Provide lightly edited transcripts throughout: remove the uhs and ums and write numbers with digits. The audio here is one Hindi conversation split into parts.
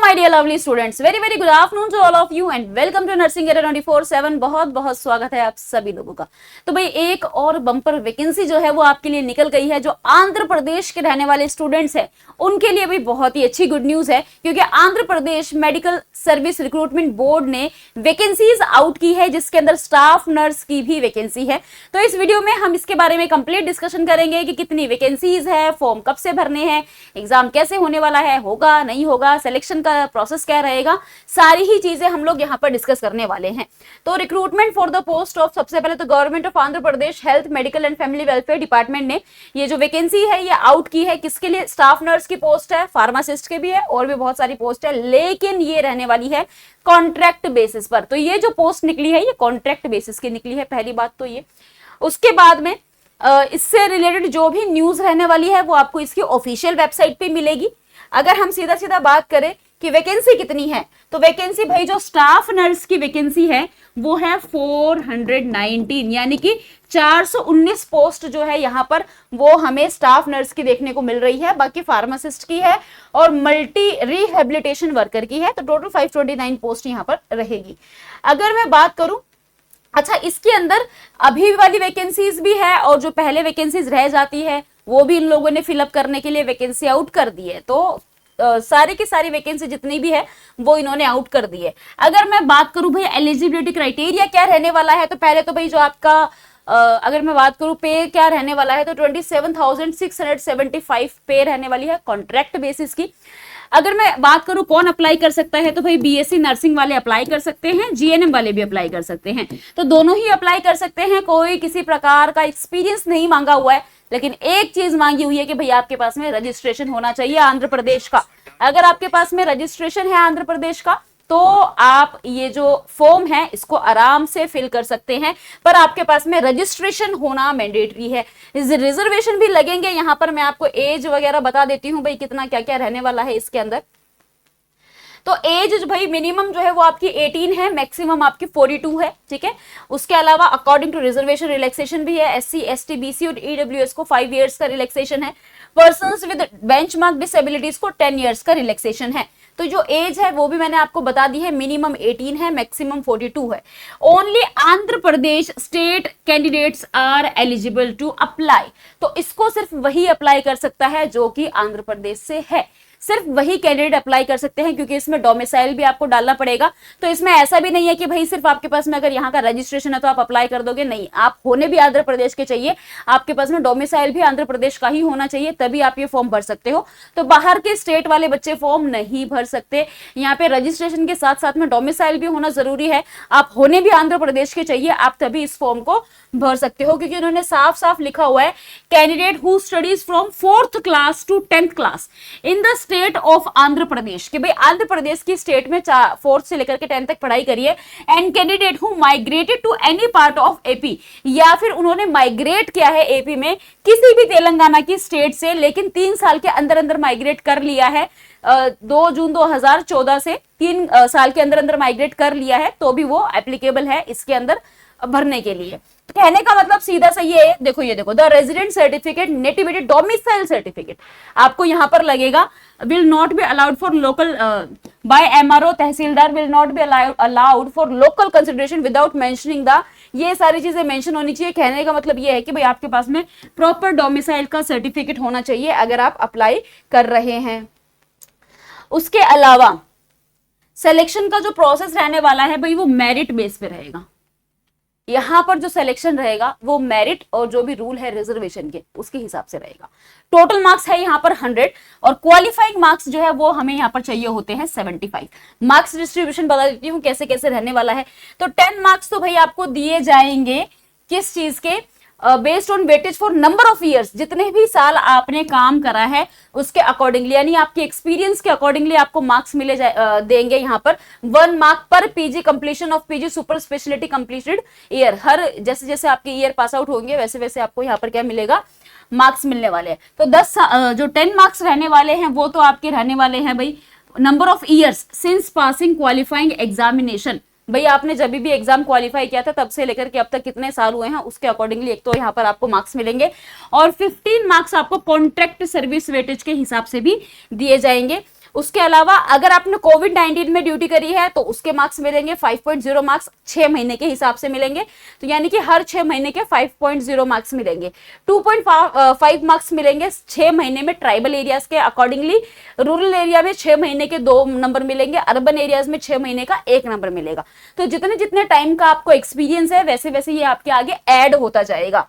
my dear lovely students, very good afternoon to all of you and welcome to Nursing Career 24/7। बहुत स्वागत है आप सभी लोगों का। तो भाई एक और बम्पर वैकेंसी जो है वो आपके लिए निकल गई है। जो आंध्र प्रदेश के रहने वाले स्टूडेंट्स हैं उनके लिए भी बहुत ही अच्छी गुड न्यूज है, क्योंकि Andhra Pradesh medical service recruitment board ने वैकेंसीज आउट की है, जिसके अंदर स्टाफ नर्स की भी वैकेंसी है। तो इस वीडियो में हम इसके बारे में कंप्लीट डिस्कशन करेंगे कि कितनी वैकेंसीज है, फॉर्म कब से भरने हैं, एग्जाम कैसे होने वाला है, होगा नहीं होगा, सिलेक्शन का प्रोसेस क्या रहेगा, सारी ही चीजें हम लोग यहाँ पर डिस्कस करने वाले हैं। तो recruitment for the post of, सबसे पहले तो government of Andhra Pradesh health medical and family welfare department ने ये जो वैकेंसी है ये आउट की है। किसके लिए? स्टाफ नर्स की पोस्ट है, फार्मासिस्ट के भी है और भी बहुत सारी पोस्ट है, लेकिन ये रहने वाली है कॉन्ट्रैक्ट बेसिस पर। तो ये जो पोस्ट निकली है ये कॉन्ट्रैक्ट बेसिस की निकली है, पहली बात तो ये। उसके बाद में इससे रिलेटेड जो भी न्यूज रहने वाली है वो आपको इसकी ऑफिशियल वेबसाइट पे मिलेगी। अगर हम सीधा सीधा बात करें कि वैकेंसी कितनी है, तो वैकेंसी भाई जो स्टाफ नर्स की वैकेंसी है वो है 419, यानी कि 419 पोस्ट जो है यहाँ पर वो हमें स्टाफ नर्स की देखने को मिल रही है। बाकी फार्मासिस्ट की है और मल्टी रिहेबिलिटेशन वर्कर की है, तो टोटल 529 पोस्ट यहाँ पर रहेगी। अगर मैं बात करूं, अच्छा इसके अंदर अभी वाली वैकेंसीज भी है और जो पहले वैकेंसीज रह जाती है वो भी इन लोगों ने फिलअप करने के लिए वैकेंसी आउट कर दी है। तो सारी की सारी वैकेंसी जितनी भी है वो इन्होंने आउट कर दी है। अगर मैं बात करूं भाई एलिजिबिलिटी क्राइटेरिया क्या रहने वाला है, तो पहले तो भाई जो आपका अगर मैं बात करूं पे क्या रहने वाला है, तो 27,675 पे रहने वाली है कॉन्ट्रैक्ट बेसिस की। अगर मैं बात करूं कौन अप्लाई कर सकता है, तो भाई बीएससी नर्सिंग वाले अप्लाई कर सकते हैं, जीएनएम वाले भी अप्लाई कर सकते हैं, तो दोनों ही अप्लाई कर सकते हैं। कोई किसी प्रकार का एक्सपीरियंस नहीं मांगा हुआ है, लेकिन एक चीज मांगी हुई है कि भाई आपके पास में रजिस्ट्रेशन होना चाहिए आंध्र प्रदेश का। अगर आपके पास में रजिस्ट्रेशन है आंध्र प्रदेश का तो आप ये जो फॉर्म है इसको आराम से फिल कर सकते हैं, पर आपके पास में रजिस्ट्रेशन होना मैंडेटरी है। रिजर्वेशन भी लगेंगे यहाँ पर, मैं आपको एज वगैरह बता देती हूँ भाई कितना क्या क्या रहने वाला है इसके अंदर। तो एज भाई मिनिमम जो है वो आपकी 18 है, मैक्सिमम आपकी 42 है, ठीक है। उसके अलावा अकॉर्डिंग टू रिजर्वेशन रिलैक्सेशन भी है, एससी एसटी बीसी और ईडब्ल्यूएस को 5 इयर्स का रिलैक्सेशन है, पर्सन्स विद बेंचमार्क डिसेबिलिटीज को 10 इयर्स का रिलैक्सेशन है। तो जो एज है वो भी मैंने आपको बता दी है, मिनिमम 18 है, मैक्सिमम 42 है। Only Andhra Pradesh state candidates are eligible to apply, तो इसको सिर्फ वही अप्लाई कर सकता है जो कि आंध्र प्रदेश से है, सिर्फ वही कैंडिडेट अप्लाई कर सकते हैं, क्योंकि इसमें डोमिसाइल भी आपको डालना पड़ेगा। तो इसमें ऐसा भी नहीं है कि भाई सिर्फ आपके पास में अगर यहाँ का रजिस्ट्रेशन है तो आप अप्लाई कर दोगे, नहीं, आप होने भी आंध्र प्रदेश के चाहिए, आपके पास में डोमिसाइल भी आंध्र प्रदेश का ही होना चाहिए, तभी आप ये फॉर्म भर सकते हो। तो बाहर के स्टेट वाले बच्चे फॉर्म नहीं भर सकते। यहाँ पे रजिस्ट्रेशन के साथ साथ में डोमिसाइल भी होना जरूरी है, आप होने भी आंध्र प्रदेश के चाहिए, आप तभी इस फॉर्म को भर सकते हो, क्योंकि उन्होंने साफ साफ लिखा हुआ है candidate who studies from 4th class to 10th class in the state of Andhra Pradesh, कि भाई आंध्र प्रदेश की स्टेट में 4th से लेकर के 10th तक पढ़ाई करिए, and candidate who migrated to any part of AP, या फिर उन्होंने माइग्रेट किया है एपी में किसी भी तेलंगाना की स्टेट से, लेकिन 3 साल के अंदर अंदर माइग्रेट कर लिया है, 2 जून 2014 से 3 साल के अंदर अंदर माइग्रेट कर लिया है, तो भी वो एप्लीकेबल है इसके अंदर भरने के लिए। कहने का मतलब सीधा सा ये देखो, ये देखो, the resident certificate, nativity domicile certificate आपको यहाँ पर लगेगा, will not be allowed for local by MRO, tahsildar will not be allowed for local consideration without mentioning the, ये सारी चीजें मेंशन होनी चाहिए। कहने का मतलब ये है कि भाई आपके पास में प्रॉपर डोमिसाइल का सर्टिफिकेट होना चाहिए अगर आप अप्लाई कर रहे हैं। उसके अलावा सिलेक्शन का जो प्रोसेस रहने वाला है भाई वो मेरिट बेस पे रहेगा। यहाँ पर जो सिलेक्शन रहेगा वो मेरिट और जो भी रूल है रिजर्वेशन के उसके हिसाब से रहेगा। टोटल मार्क्स है यहाँ पर 100 और क्वालिफाइंग मार्क्स जो है वो हमें यहाँ पर चाहिए होते हैं 75। मार्क्स डिस्ट्रीब्यूशन बता देती हूँ कैसे कैसे रहने वाला है। तो 10 मार्क्स तो भाई आपको दिए जाएंगे किस चीज के, based on weightage for number of years, जितने भी साल आपने काम करा है उसके अकॉर्डिंगली, यानी आपके एक्सपीरियंस के अकॉर्डिंगली आपको मार्क्स मिले देंगे यहाँ पर। 1 मार्क पर PG completion of PG super speciality completed year, हर जैसे जैसे आपके ईयर पास आउट होंगे वैसे वैसे आपको यहाँ पर क्या मिलेगा, मार्क्स मिलने वाले हैं। तो 10 मार्क्स रहने वाले हैं वो तो आपके रहने वाले हैं भाई number of years since passing qualifying examination, भाई आपने जब भी एग्जाम क्वालिफाई किया था तब से लेकर के अब तक कितने साल हुए हैं उसके अकॉर्डिंगली एक तो यहाँ पर आपको मार्क्स मिलेंगे, और 15 मार्क्स आपको कॉन्ट्रैक्ट सर्विस वेटेज के हिसाब से भी दिए जाएंगे। उसके अलावा अगर आपने कोविड-19 में ड्यूटी करी है तो उसके मार्क्स मिलेंगे 5.0 मार्क्स 6 महीने के हिसाब से मिलेंगे, तो यानी कि हर 6 महीने के 5.0 मार्क्स मिलेंगे। 2.5 मार्क्स मिलेंगे 6 महीने में ट्राइबल एरियाज के अकॉर्डिंगली। रूरल एरिया में 6 महीने के 2 नंबर मिलेंगे, अर्बन एरियाज में 6 महीने का 1 नंबर मिलेगा। तो जितने जितने टाइम का आपको एक्सपीरियंस है वैसे वैसे ये आपके आगे ऐड होता जाएगा।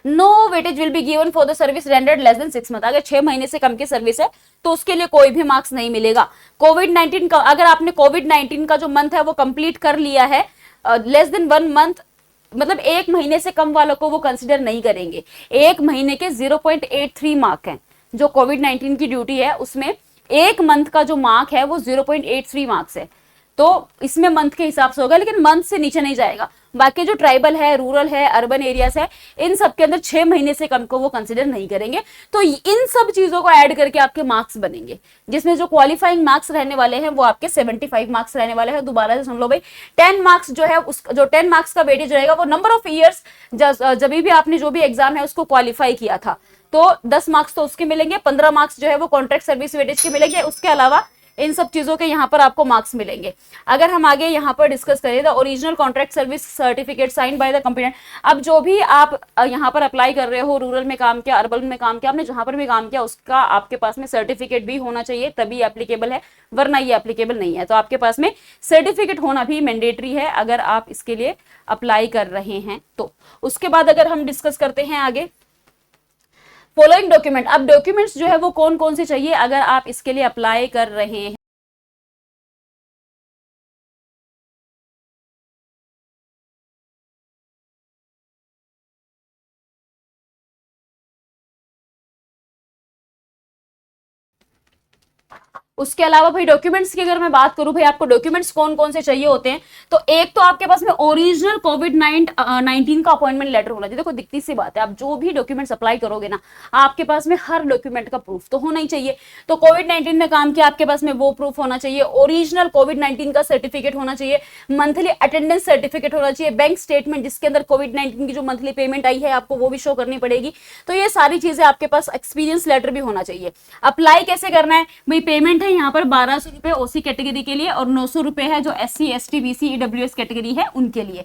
No weightage will be given for the service rendered less than 6 month. अगर 6 महीने से कम की सर्विस है तो उसके लिए कोई भी मार्क्स नहीं मिलेगा। कोविड-19 का अगर आपने कोविड-19 का जो मंथ है वो कंप्लीट कर लिया है, लेस देन 1 मंथ मतलब 1 महीने से कम वालों को वो कंसिडर नहीं करेंगे। 1 महीने के 0.83 मार्क है जो कोविड-19 की ड्यूटी है, उसमें 1 मंथ का जो मार्क है वो 0.83 मार्क्स है, तो इसमें मंथ के हिसाब से होगा, लेकिन मंथ से नीचे नहीं जाएगा। बाकी जो ट्राइबल है, रूरल है, अर्बन एरियाज है, इन सब के अंदर 6 महीने से कम को वो कंसिडर नहीं करेंगे। तो इन सब चीजों को ऐड करके आपके मार्क्स बनेंगे, जिसमें जो क्वालिफाइंग मार्क्स रहने वाले हैं वो आपके 75 मार्क्स रहने वाले हैं। दोबारा से सुन लो भाई, 10 मार्क्स जो है जो 10 मार्क्स का वेटेज रहेगा वो नंबर ऑफ ईयर्स जब भी आपने जो भी एग्जाम है उसको क्वालिफाई किया था, तो 10 मार्क्स तो उसके मिलेंगे, 15 मार्क्स जो है वो कॉन्ट्रैक्ट सर्विस वेटेज के मिलेंगे। उसके अलावा इन सब चीजों के यहाँ पर आपको मार्क्स मिलेंगे। अगर हम आगे यहाँ पर डिस्कस करें the original contract service certificate sign by the complainant. अब जो भी आप यहाँ पर अप्लाई कर रहे हो, रूरल में काम किया, अर्बन में काम किया, आपने जहां पर भी काम किया उसका आपके पास में सर्टिफिकेट भी होना चाहिए, तभी एप्लीकेबल है, वरना ये एप्लीकेबल नहीं है। तो आपके पास में सर्टिफिकेट होना भी मैंडेटरी है अगर आप इसके लिए अप्लाई कर रहे हैं तो। उसके बाद अगर हम डिस्कस करते हैं आगे फॉलोइंग डॉक्यूमेंट। अब डॉक्यूमेंट्स जो है वो कौन कौन से चाहिए अगर आप इसके लिए अप्लाई कर रहे हैं। उसके अलावा भाई डॉक्यूमेंट्स की अगर मैं बात करूं, भाई आपको डॉक्यूमेंट्स कौन कौन से चाहिए होते हैं, तो एक तो आपके पास में ओरिजिनल कोविड-19 का अपॉइंटमेंट लेटर होना चाहिए। देखो दिखती सी बात है, आप जो भी डॉक्यूमेंट्स अप्लाई करोगे ना, आपके पास में हर डॉक्यूमेंट का प्रूफ तो होना ही चाहिए। तो कोविड-19 में काम किया, आपके पास में वो प्रूफ होना चाहिए, ओरिजिनल कोविड-19 का सर्टिफिकेट होना चाहिए, मंथली अटेंडेंस सर्टिफिकेट होना चाहिए, बैंक स्टेटमेंट जिसके अंदर कोविड-19 की जो मंथली पेमेंट आई है आपको वो भी शो करनी पड़ेगी। तो ये सारी चीजें आपके पास, एक्सपीरियंस लेटर भी होना चाहिए। अप्लाई कैसे करना है भाई, पेमेंट है यहाँ पर 1200 रुपए ओसी कैटेगरी के लिए और 900 रुपए है जो SC ST BC EWS category है उनके लिए।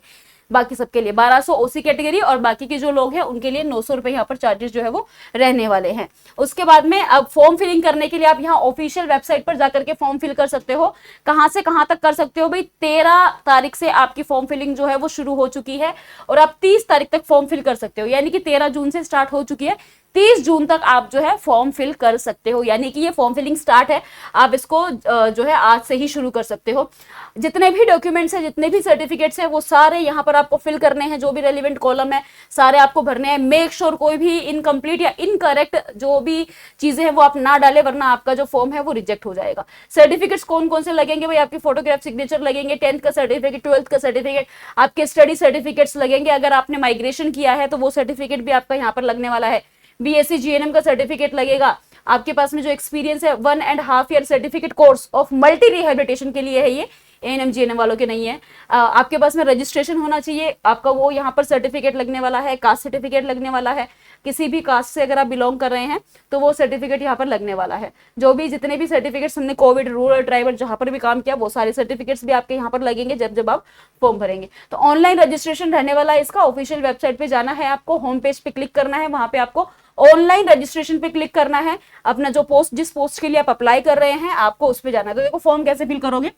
बाकी सबके लिए 1200 ओसी कैटेगरी और बाकी के जो लोग हैं उनके लिए 900 रुपए यहाँ पर चार्जेस जो है वो रहने वाले हैं। उसके बाद में अब फॉर्म फिलिंग करने के लिए आप यहाँ ऑफिशियल वेबसाइट पर जाकर के फॉर्म फिल कर सकते हो। कहाँ से कहाँ तक कर सकते हो भाई, 13 तारीख से आपकी फॉर्म फिलिंग जो है वो शुरू हो चुकी है और आप 30 तारीख तक फॉर्म फिल कर सकते हो, यानी कि 13 जून से स्टार्ट हो चुकी है, 30 जून तक आप जो है फॉर्म फिल कर सकते हो, यानी कि ये फॉर्म फिलिंग स्टार्ट है, आप इसको जो है आज से ही शुरू कर सकते हो। जितने भी डॉक्यूमेंट्स हैं, जितने भी सर्टिफिकेट्स हैं वो सारे यहाँ पर आपको फिल करने हैं, जो भी रेलिवेंट कॉलम है सारे आपको भरने हैं। मेक श्योर कोई भी इनकम्प्लीट या इनकरेक्ट जो भी चीजें हैं वो आप ना डाले, वरना आपका जो फॉर्म है वो रिजेक्ट हो जाएगा। सर्टिफिकेट्स कौन कौन से लगेंगे भाई, आपकी फोटोग्राफ सिग्नेचर लगेंगे, 10th का सर्टिफिकेट, 12th का सर्टिफिकेट, आपके स्टडी सर्टिफिकेट्स लगेंगे, अगर आपने माइग्रेशन किया है तो वो सर्टिफिकेट भी आपका यहाँ पर लगने वाला है, BSc GNM का सर्टिफिकेट लगेगा, आपके पास में जो एक्सपीरियंस है 1.5 year certificate course of multi rehabilitation के लिए है, ये ANM GNM वालों के नहीं है। आपके पास में रजिस्ट्रेशन होना चाहिए, आपका वो यहाँ पर सर्टिफिकेट लगने वाला है, कास्ट सर्टिफिकेट लगने वाला है, किसी भी कास्ट से अगर आप बिलोंग कर रहे हैं तो वो सर्टिफिकेट यहाँ पर लगने वाला है। जो भी जितने भी सर्टिफिकेट्स हमने कोविड, रूरल, ट्राइबल जहां पर भी काम किया वो सारे सर्टिफिकेट्स भी आपके यहाँ पर लगेंगे जब आप फॉर्म भरेंगे। तो ऑनलाइन रजिस्ट्रेशन रहने वाला है इसका। ऑफिशियल वेबसाइट पे जाना है आपको, होम पेज पे क्लिक करना है, वहां पे आपको ऑनलाइन रजिस्ट्रेशन पे क्लिक करना है, अपना जो पोस्ट, जिस पोस्ट के लिए आप अप्लाई कर रहे हैं आपको उस पे जाना है। तो देखो फॉर्म कैसे फिल करोगे,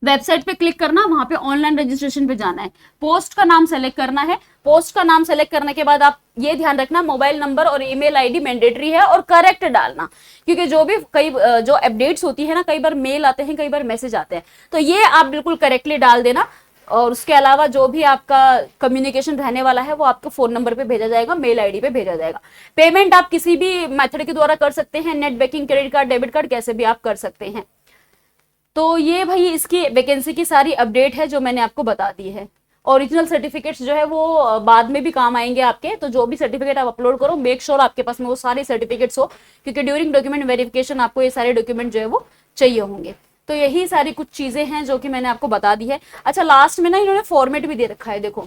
वेबसाइट पे क्लिक करना, वहां पे ऑनलाइन रजिस्ट्रेशन पे जाना है, पोस्ट का नाम सेलेक्ट करना है। पोस्ट का नाम सेलेक्ट करने के बाद आप ये ध्यान रखना मोबाइल नंबर और ईमेल आईडी मैंडेटरी है और करेक्ट डालना, क्योंकि जो भी जो अपडेट्स होती है ना, कई बार मेल आते हैं, कई बार मैसेज आते हैं, तो ये आप बिल्कुल करेक्टली डाल देना। और उसके अलावा जो भी आपका कम्युनिकेशन रहने वाला है वो आपके फोन नंबर पे भेजा जाएगा, मेल आईडी पे भेजा जाएगा। पेमेंट आप किसी भी मेथड के द्वारा कर सकते हैं, net banking, credit card, debit card, कैसे भी आप कर सकते हैं। तो ये भाई इसकी वैकेंसी की सारी अपडेट है जो मैंने आपको बता दी है। ओरिजिनल सर्टिफिकेट्स जो है वो बाद में भी काम आएंगे आपके, तो जो भी सर्टिफिकेट आप अपलोड करो मेक श्योर आपके पास में वो सारे सर्टिफिकेट्स हो, क्योंकि ड्यूरिंग डॉक्यूमेंट वेरिफिकेशन आपको ये सारे डॉक्यूमेंट जो है वो चाहिए होंगे। तो यही सारी कुछ चीजें हैं जो कि मैंने आपको बता दी है। अच्छा, लास्ट में ना इन्होंने फॉर्मेट भी दे रखा है, देखो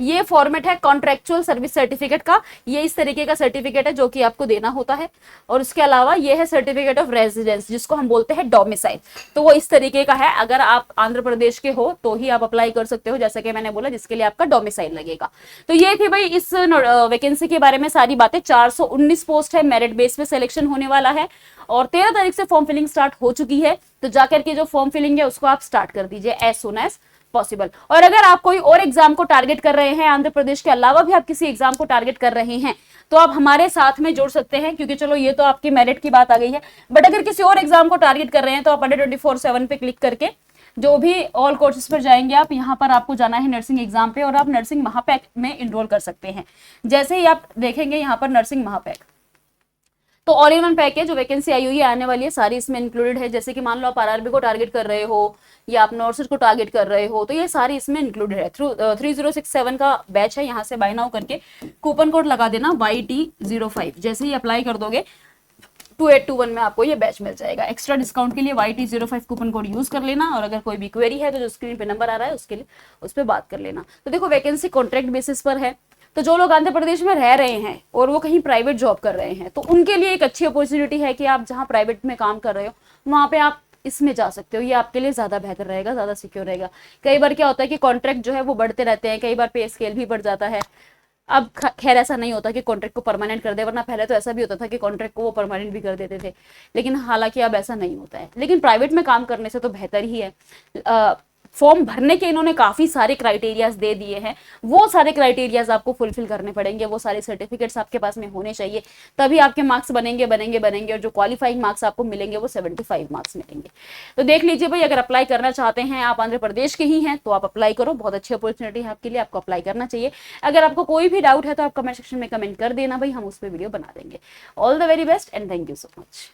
ये फॉर्मेट है कॉन्ट्रेक्चुअल सर्विस सर्टिफिकेट का। ये इस तरीके का सर्टिफिकेट है जो कि आपको देना होता है। और उसके अलावा ये है सर्टिफिकेट ऑफ रेजिडेंस, जिसको हम बोलते हैं डोमिसाइल। तो वो इस तरीके का है। अगर आप आंध्र प्रदेश के हो तो ही आप अप्लाई कर सकते हो, जैसे कि मैंने बोला, जिसके लिए आपका डोमिसाइल लगेगा। तो ये थी भाई इस वैकेंसी के बारे में सारी बातें। 419 पोस्ट है, मेरिट बेस पे सिलेक्शन होने वाला है और 13 तारीख से फॉर्म फिलिंग स्टार्ट हो चुकी है। तो जाकर के जो फॉर्म फिलिंग है उसको आप स्टार्ट कर दीजिए एज सुन एज पॉसिबल। और अगर आप कोई और एग्जाम को टारगेट कर रहे हैं, आंध्र प्रदेश के अलावा भी आप किसी एग्जाम को टारगेट कर रहे हैं, तो आप हमारे साथ में जुड़ सकते हैं, क्योंकि चलो ये तो आपकी मेरिट की बात आ गई है। बट अगर किसी और एग्जाम को टारगेट कर रहे हैं तो आप अंडर 24/7 पे क्लिक करके जो भी ऑल कोर्सेज पर जाएंगे आप, यहाँ पर आपको जाना है नर्सिंग एग्जाम पे और आप नर्सिंग महापैक में इनरोल कर सकते हैं। जैसे ही आप देखेंगे यहाँ पर नर्सिंग महापैक, तो ऑल इन वन पैक है, जो वैकेंसी आई हुई है आने वाली है सारी इसमें इंक्लूडेड है। जैसे कि मान लो आप आरआरबी को टारगेट कर रहे हो या आप नर्सेज को टारगेट कर रहे हो, तो ये सारी इसमें इंक्लूडेड है। थ्रू 3067 का बैच है, यहाँ से बाय नाउ करके कूपन कोड लगा देना YT05। जैसे ही अप्लाई कर दोगे 2821 में आपको ये बैच मिल जाएगा। एक्स्ट्रा डिस्काउंट के लिए YT05 कूपन कोड यूज कर लेना। और अगर कोई भी क्वेरी है तो जो स्क्रीन पे नंबर आ रहा है उसके लिए उस पर बात कर लेना। तो देखो वैकेंसी कॉन्ट्रैक्ट बेसिस पर है, तो जो लोग आंध्र प्रदेश में रह रहे हैं और वो कहीं प्राइवेट जॉब कर रहे हैं, तो उनके लिए एक अच्छी अपॉर्चुनिटी है कि आप जहाँ प्राइवेट में काम कर रहे हो वहाँ पे आप इसमें जा सकते हो। ये आपके लिए ज्यादा बेहतर रहेगा, ज्यादा सिक्योर रहेगा। कई बार क्या होता है कि कॉन्ट्रैक्ट जो है वो बढ़ते रहते हैं, कई बार पे स्केल भी बढ़ जाता है। अब खैर ऐसा नहीं होता कि कॉन्ट्रैक्ट को परमानेंट कर दे, वरना पहले तो ऐसा भी होता था कि कॉन्ट्रैक्ट को वो परमानेंट भी कर देते थे, लेकिन हालांकि अब ऐसा नहीं होता है। लेकिन प्राइवेट में काम करने से तो बेहतर ही है। फॉर्म भरने के इन्होंने काफी सारे क्राइटेरियाज दे दिए हैं, वो सारे क्राइटेरियाज आपको फुलफिल करने पड़ेंगे, वो सारे सर्टिफिकेट्स आपके पास में होने चाहिए, तभी आपके मार्क्स बनेंगे बनेंगे बनेंगे। और जो क्वालिफाइंग मार्क्स आपको मिलेंगे वो 75 मार्क्स मिलेंगे। तो देख लीजिए भाई, अगर अप्लाई करना चाहते हैं, आप आंध्र प्रदेश के ही हैं, तो आप अप्लाई करो। बहुत अच्छी अपॉर्चुनिटी है आपके लिए, आपको अप्लाई करना चाहिए। अगर आपको कोई भी डाउट है तो आप कमेंट सेक्शन में कमेंट कर देना भाई, हम उस पर वीडियो बना देंगे। All the very best and thank you so much.